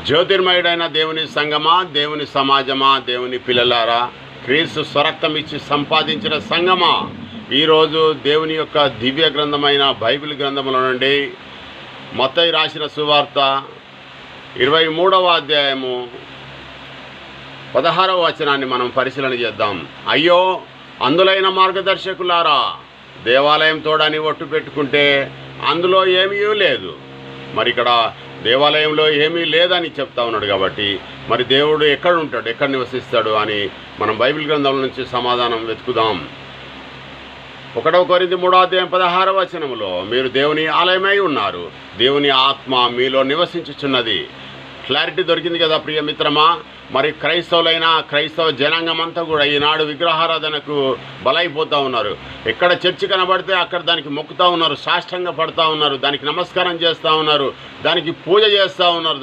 జ్యోతిర్మయుడైన దేవుని సంగమా, దేవుని సమాజమా, దేవుని పిల్లలారా, క్రీస్తు స్వరక్తం ఇచ్చి సంపాదించిన సంగమా, ఈరోజు దేవుని యొక్క దివ్య గ్రంథమైన బైబిల్ గ్రంథంలో నుండి మత్తయి రాసిన సువార్త 23వ అధ్యాయము 16వ వచనాన్ని మనం పరిశీలన చేద్దాం. అయ్యో అందులైన మార్గదర్శకులారా, దేవాలయం తోడని ఒట్టు పెట్టుకుంటే అందులో ఏమీ లేదు. మరి ఇక్కడ దేవాలయంలో ఏమీ లేదని చెప్తా ఉన్నాడు కాబట్టి మరి దేవుడు ఎక్కడ ఉంటాడు, ఎక్కడ నివసిస్తాడు అని మనం బైబిల్ గ్రంథం నుంచి సమాధానం వెతుకుదాం. 1 కొరింథీ 3వ అధ్యాయం 16వ వచనంలో మీరు దేవుని ఆలయమై ఉన్నారు, దేవుని ఆత్మ మీలో నివసించుచున్నది. క్లారిటీ దొరికింది కదా ప్రియ మిత్రమా. మరి క్రైస్తవ జనాంగం అంతా కూడా ఈనాడు విగ్రహారాధనకు బలైపోతూ ఉన్నారు. ఎక్కడ చర్చి కనబడితే అక్కడ దానికి మొక్కుతూ ఉన్నారు, సాష్టాంగ పడుతూ ఉన్నారు, దానికి నమస్కారం చేస్తూ ఉన్నారు, దానికి పూజ చేస్తూ ఉన్నారు.